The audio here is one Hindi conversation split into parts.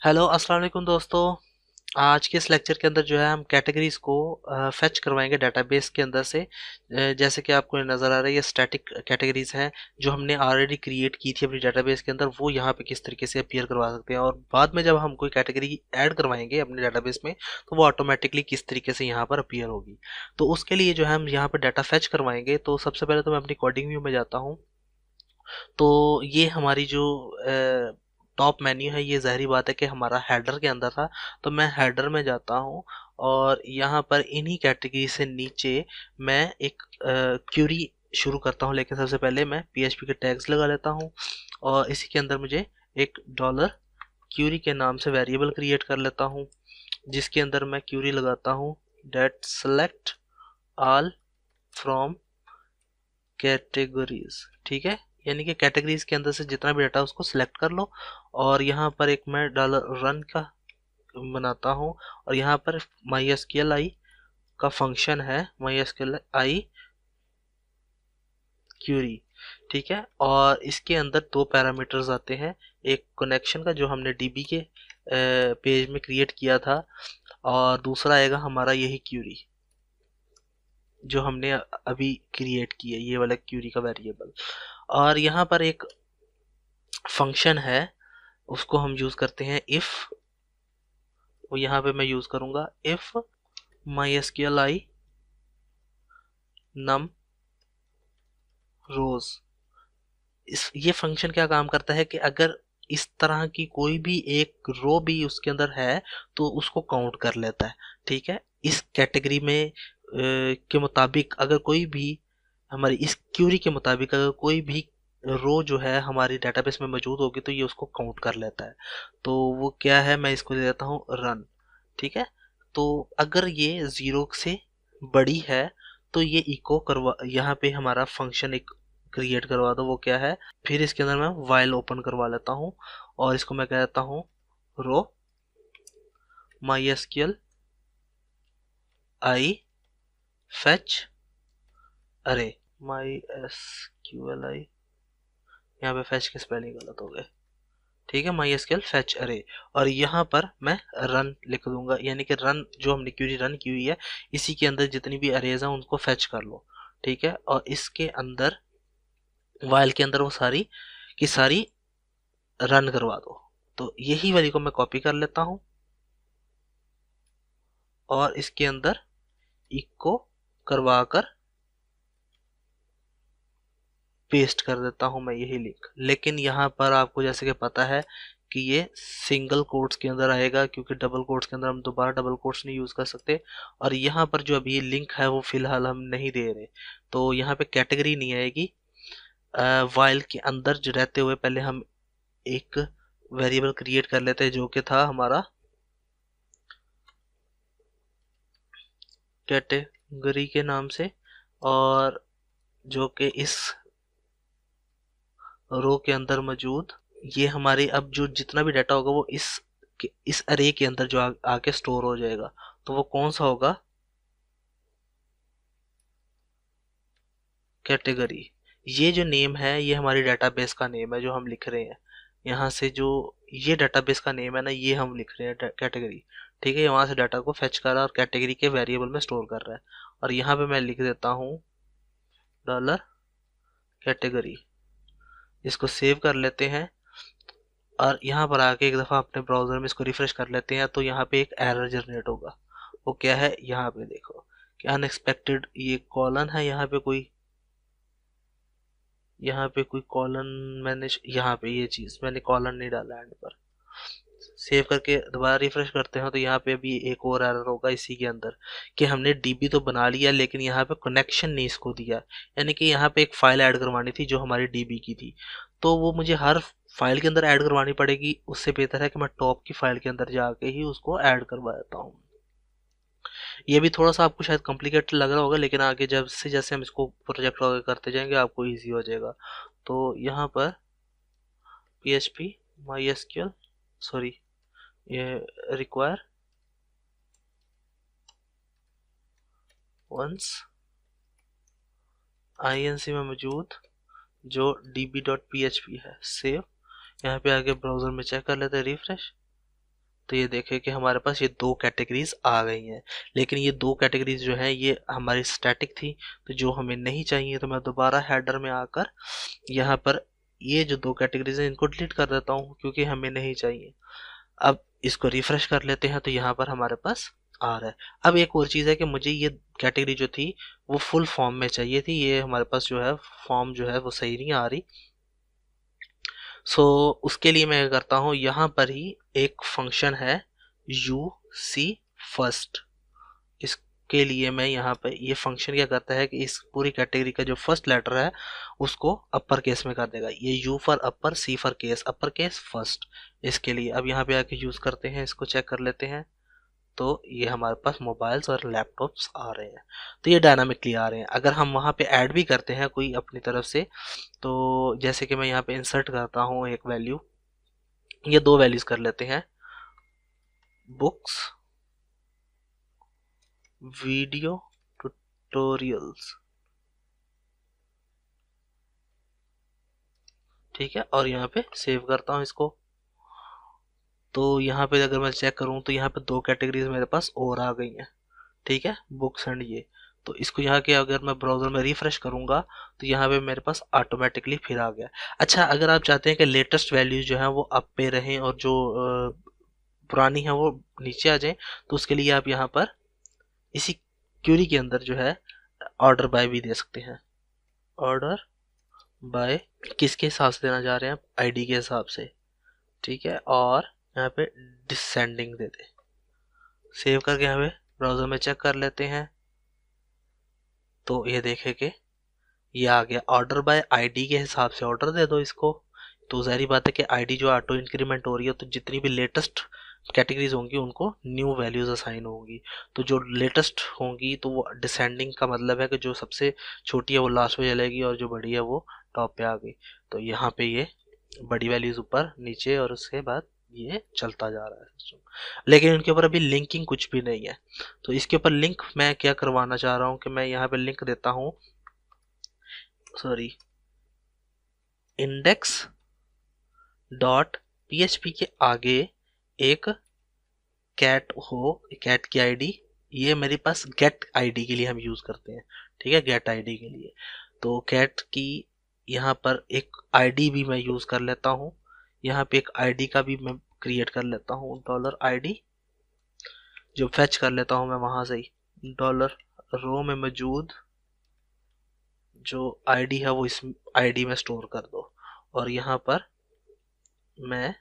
हेलो अस्सलाम वालेकुम दोस्तों। आज के इस लेक्चर के अंदर जो है हम कैटेगरीज को फेच करवाएंगे डेटाबेस के अंदर से। जैसे कि आपको नज़र आ रहा है ये स्टैटिक कैटेगरीज हैं जो हमने ऑलरेडी क्रिएट की थी अपनी डेटाबेस के अंदर, वो यहाँ पे किस तरीके से अपीयर करवा सकते हैं, और बाद में जब हम कोई कैटेगरी ऐड करवाएंगे अपने डेटाबेस में तो वो ऑटोमेटिकली किस तरीके से यहाँ पर अपीयर होगी। तो उसके लिए जो है हम यहाँ पर डाटा फेच करवाएंगे। तो सबसे पहले तो मैं अपनी कोडिंग व्यू में जाता हूँ। तो ये हमारी जो टॉप मेन्यू है, ये ज़ाहिरी बात है कि हमारा हेडर के अंदर था। तो मैं हेडर में जाता हूँ और यहाँ पर इन्हीं कैटेगरी से नीचे मैं एक क्यूरी शुरू करता हूँ। लेकिन सबसे पहले मैं PHP के टैग्स लगा लेता हूँ और इसी के अंदर मुझे एक डॉलर क्यूरी के नाम से वेरिएबल क्रिएट कर लेता हूँ, जिसके अंदर मैं क्यूरी लगाता हूँ date select all from categories. ठीक है, यानी कि कैटेगरीज के अंदर से जितना भी डाटा उसको सिलेक्ट कर लो। और यहाँ पर एक मैं डॉलर रन का बनाता हूँ और यहाँ पर MySQL का फंक्शन है MySQL क्यूरी। ठीक है, और इसके अंदर दो पैरामीटर्स आते हैं, एक कनेक्शन का जो हमने डीबी के पेज में क्रिएट किया था, और दूसरा आएगा हमारा यही क्यूरी जो हमने अभी क्रिएट की है, ये वाला क्यूरी का वेरिएबल। और यहाँ पर एक फंक्शन है, उसको हम यूज करते हैं इफ। वो यहाँ पे मैं यूज करूंगा इफ MySQL num rows। इस ये फंक्शन क्या काम करता है कि अगर इस तरह की कोई भी एक रो भी उसके अंदर है तो उसको काउंट कर लेता है। ठीक है, इस कैटेगरी में के मुताबिक अगर कोई भी हमारी इस क्यूरी के मुताबिक अगर कोई भी रो जो है हमारी डेटाबेस में मौजूद होगी तो ये उसको काउंट कर लेता है। तो वो क्या है, मैं इसको दे देता हूँ रन। ठीक है, तो अगर ये जीरो से बड़ी है तो ये इको करवा, यहाँ पे हमारा फंक्शन एक क्रिएट करवा दो। वो क्या है, फिर इसके अंदर मैं वाइल ओपन करवा लेता हूँ और इसको मैं कहता हूँ रो MySQL फेच अरे MySQL यहाँ पे फेच के स्पेलिंग गलत हो गए। ठीक है, MySQL फेच अरे, और यहाँ पर मैं रन लिख दूंगा, यानी कि रन जो हमने क्यूरी रन की हुई है इसी के अंदर जितनी भी अरेज हैं उनको फेच कर लो। ठीक है, और इसके अंदर वाइल के अंदर वो सारी की सारी रन करवा दो। तो यही वाली को मैं कॉपी कर लेता हूँ और इसके अंदर इको करवा कर पेस्ट कर देता हूँ मैं यही लिंक। लेकिन यहाँ पर आपको जैसे कि पता है कि ये सिंगल कोट्स के अंदर आएगा, क्योंकि डबल कोट्स के अंदर हम दोबारा डबल कोट्स नहीं यूज कर सकते। और यहाँ पर जो अभी लिंक है वो फिलहाल हम नहीं दे रहे, तो यहाँ पे कैटेगरी नहीं आएगी। वाइल के अंदर जो रहते हुए पहले हम एक वेरिएबल क्रिएट कर लेते हैं जो कि था हमारा कैटेगरी के नाम से, और जो कि इस रो के अंदर मौजूद ये हमारे अब जो जितना भी डाटा होगा वो इस अरे के अंदर जो आके स्टोर हो जाएगा। तो वो कौन सा होगा, कैटेगरी। ये जो नेम है ये हमारी डेटाबेस का नेम है जो हम लिख रहे हैं। यहाँ से जो ये डेटाबेस का नेम है ना, ये हम लिख रहे हैं कैटेगरी। ठीक है, वहां से डाटा को फेच कर रहा है और कैटेगरी के वेरिएबल में स्टोर कर रहा है। और यहाँ पे मैं लिख देता हूँ डॉलर कैटेगरी। इसको सेव कर लेते हैं और यहाँ पर आके एक दफ़ा अपने ब्राउज़र में इसको रिफ्रेश कर लेते हैं तो यहाँ पे एक एरर जनरेट होगा। वो क्या है, यहाँ पे देखो कि अनएक्सपेक्टेड ये कॉलन है, यहाँ पे कोई कॉलन मैंने यहाँ पे ये चीज़ मैंने कॉलन नहीं डाला एंड पर। सेव करके दोबारा रिफ्रेश करते हैं तो यहाँ पे अभी एक और एरर होगा इसी के अंदर कि हमने डीबी तो बना लिया लेकिन यहाँ पे कनेक्शन नहीं इसको दिया। यानी कि यहाँ पे एक फाइल ऐड करवानी थी जो हमारी डीबी की थी, तो वो मुझे हर फाइल के अंदर ऐड करवानी पड़ेगी। उससे बेहतर है कि मैं टॉप की फाइल के अंदर जाके ही उसको ऐड करवा देता हूँ। ये भी थोड़ा सा आपको शायद कॉम्प्लिकेटेड लग रहा होगा, लेकिन आगे जब से जैसे हम इसको प्रोजेक्ट वगैरह करते जाएंगे आपको ईजी हो जाएगा। तो यहाँ पर PHP MySQL सॉरी ये रिक्वायर वंस INC में मौजूद जो db.php है सेव। यहाँ पे आगे ब्राउजर में चेक कर लेते हैं रिफ्रेश। तो ये देखें कि हमारे पास ये दो कैटेगरीज आ गई हैं, लेकिन ये दो कैटेगरीज जो है ये हमारी स्टैटिक थी, तो जो हमें नहीं चाहिए, तो मैं दोबारा हेडर में आकर यहाँ पर ये जो दो कैटेगरीज हैं इनको डिलीट कर देता हूँ क्योंकि हमें नहीं चाहिए। अब इसको रिफ्रेश कर लेते हैं तो यहाँ पर हमारे पास आ रहा है। अब एक और चीज़ है कि मुझे ये कैटेगरी जो थी वो फुल फॉर्म में चाहिए थी, ये हमारे पास जो है फॉर्म जो है वो सही नहीं आ रही। सो उसके लिए मैं क्या करता हूँ, यहाँ पर ही एक फंक्शन है UC फर्स्ट, इसके लिए मैं यहाँ पे ये फंक्शन क्या करता है कि इस पूरी कैटेगरी का जो फर्स्ट लेटर है उसको अपर केस में कर देगा। ये U for upper, C for case, upper case first. इसके लिए अब यहाँ पे आके यूज़ करते हैं, इसको चेक कर लेते हैं। तो ये हमारे पास मोबाइल्स और लैपटॉप्स आ रहे हैं, तो ये डायनामिकली आ रहे हैं। अगर हम वहाँ पे ऐड भी करते हैं कोई अपनी तरफ से, तो जैसे कि मैं यहाँ पे इंसर्ट करता हूँ एक वैल्यू, ये दो वैल्यूज कर लेते हैं, बुक्स वीडियो ट्यूटोरियल्स, ठीक है, और यहाँ पे सेव करता हूँ इसको। तो यहाँ पे अगर मैं चेक करूँ तो यहाँ पे दो कैटेगरीज मेरे पास और आ गई हैं, ठीक है, बुक्स एंड ये। तो इसको यहाँ के अगर मैं ब्राउज़र में रिफ्रेश करूँगा तो यहाँ पे मेरे पास ऑटोमेटिकली फिर आ गया। अच्छा, अगर आप चाहते हैं कि लेटेस्ट वैल्यूज जो है वो अप पे रहें और जो पुरानी है वो नीचे आ जाए, तो उसके लिए आप यहाँ पर इसी क्यूरी के अंदर जो है ऑर्डर बाय भी दे सकते हैं। ऑर्डर बाय किसके हिसाब से देना चाह रहे हैं आप, आईडी के हिसाब से, ठीक है, और यहाँ पे डिसेंडिंग दे दे। सेव करके यहाँ पे ब्राउज़र में चेक कर लेते हैं तो ये देखे कि ये आ गया। ऑर्डर बाय आईडी के हिसाब से ऑर्डर दे दो इसको, तो ज़ाहिर बात है कि आईडी जो ऑटो इंक्रीमेंट हो रही है, तो जितनी भी लेटेस्ट कैटेगरीज होंगी उनको न्यू वैल्यूज असाइन होंगी। तो जो लेटेस्ट होंगी तो वो डिसेंडिंग का मतलब है कि जो सबसे छोटी है वो लास्ट में चलेगी और जो बड़ी है वो टॉप पे आ गई। तो यहाँ पे ये बड़ी वैल्यूज ऊपर नीचे और उसके बाद ये चलता जा रहा है सिस्टम, लेकिन इनके ऊपर अभी लिंकिंग कुछ भी नहीं है। तो इसके ऊपर लिंक मैं क्या करवाना चाह रहा हूँ कि मैं यहाँ पे लिंक देता हूँ, सॉरी, इंडेक्स डॉट PHP के आगे एक कैट हो, कैट की आईडी, ये मेरे पास गेट आईडी के लिए हम यूज करते हैं, ठीक है, गेट आईडी के लिए। तो कैट की यहाँ पर एक आईडी भी मैं यूज कर लेता हूँ, यहाँ पे एक आईडी का भी मैं क्रिएट कर लेता हूँ, $ID जो फेच कर लेता हूँ मैं वहां से ही, डॉलर रो में मौजूद जो आईडी है वो इस आईडी में स्टोर कर दो, और यहाँ पर मैं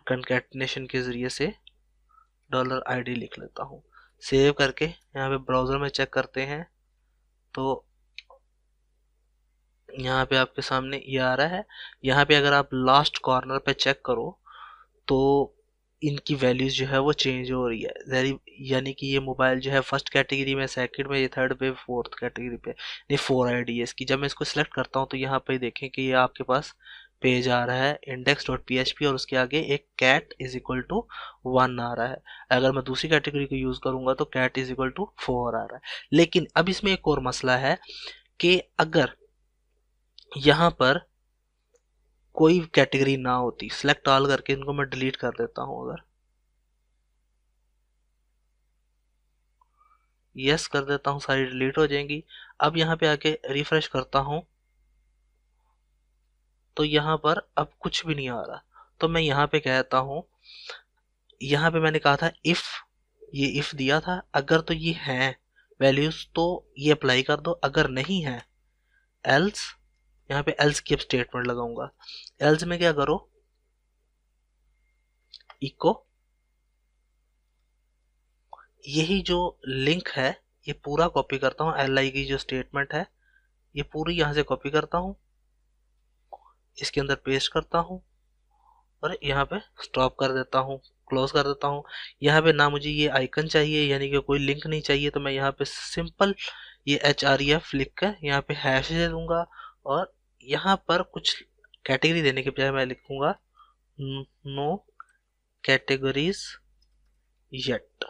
कंकैटिनेशन के जरिए से $ID लिख लेता हूँ। सेव करके यहाँ पे ब्राउज़र में चेक करते हैं तो यहाँ पे आपके सामने ये आ रहा है। यहाँ पे अगर आप लास्ट कॉर्नर पे चेक करो तो इनकी वैल्यूज जो है वो चेंज हो रही है, यानी कि ये मोबाइल जो है फर्स्ट कैटेगरी में, सेकंड में, ये थर्ड पे, फोर्थ कैटेगरी पे, नहीं 4 आईडी है इसकी। जब मैं इसको सिलेक्ट करता हूँ तो यहाँ पे देखें कि ये आपके पास पेज आ रहा है index.php और उसके आगे एक cat इज इक्वल टू 1 आ रहा है। अगर मैं दूसरी कैटेगरी को यूज करूंगा तो cat इज इक्वल टू 4 आ रहा है। लेकिन अब इसमें एक और मसला है कि अगर यहाँ पर कोई कैटेगरी ना होती, सिलेक्ट ऑल करके इनको मैं डिलीट कर देता हूँ, अगर यस कर देता हूँ सारी डिलीट हो जाएंगी। अब यहाँ पे आके रिफ्रेश करता हूँ तो यहाँ पर अब कुछ भी नहीं आ रहा। तो मैं यहाँ पे कहता हूँ, यहाँ पे मैंने कहा था इफ, ये इफ दिया था, अगर तो ये हैं वैल्यूज तो ये अप्लाई कर दो, अगर नहीं है एल्स, यहाँ पे एल्स की अब स्टेटमेंट लगाऊंगा। एल्स में क्या करो, इको यही जो लिंक है ये पूरा कॉपी करता हूँ, li की जो स्टेटमेंट है ये पूरी यहाँ से कॉपी करता हूँ, इसके अंदर पेस्ट करता हूँ और यहाँ पे स्टॉप कर देता हूँ, क्लोज कर देता हूँ। यहाँ पे ना मुझे ये आइकन चाहिए, यानी कि कोई लिंक नहीं चाहिए, तो मैं यहाँ पे सिंपल ये href लिख कर यहाँ पे हैश दे दूंगा और यहाँ पर कुछ कैटेगरी देने के बजाय मैं लिखूंगा नो कैटेगरीज येट,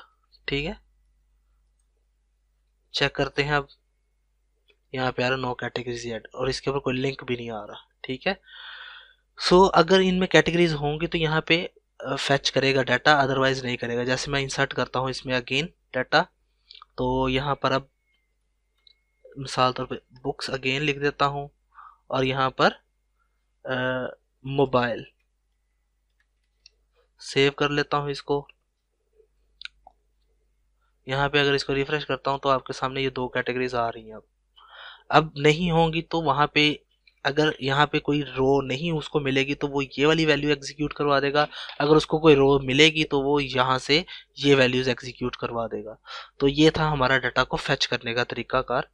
ठीक है। चेक करते हैं अब, यहाँ पे आ रहा नो कैटेगरीज येट और इसके ऊपर कोई लिंक भी नहीं आ रहा, ठीक है। सो अगर इनमें कैटेगरीज होंगी तो यहाँ पे फैच करेगा डाटा, अदरवाइज नहीं करेगा। जैसे मैं इंसर्ट करता हूँ इसमें अगेन डाटा, तो यहाँ पर अब मिसाल तौर पे बुक्स अगेन लिख देता हूँ और यहाँ पर मोबाइल सेव कर लेता हूँ इसको। यहाँ पे अगर इसको रिफ्रेश करता हूँ तो आपके सामने ये दो कैटेगरीज आ रही हैं। अब नहीं होंगी तो वहाँ पे अगर यहाँ पे कोई रो नहीं उसको मिलेगी तो वो ये वाली वैल्यू एग्जीक्यूट करवा देगा, अगर उसको कोई रो मिलेगी तो वो यहाँ से ये वैल्यूज एग्जीक्यूट करवा देगा। तो ये था हमारा डाटा को फैच करने का तरीकाकार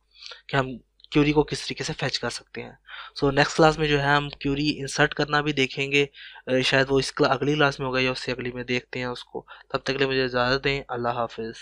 कि हम क्यूरी को किस तरीके से फैच कर सकते हैं। सो नेक्स्ट क्लास में जो है हम क्यूरी इंसर्ट करना भी देखेंगे। शायद वो अगली क्लास में होगा या उससे अगली में, देखते हैं उसको। तब तक के लिए मुझे इजाज़त दें। अल्लाह हाफिज़।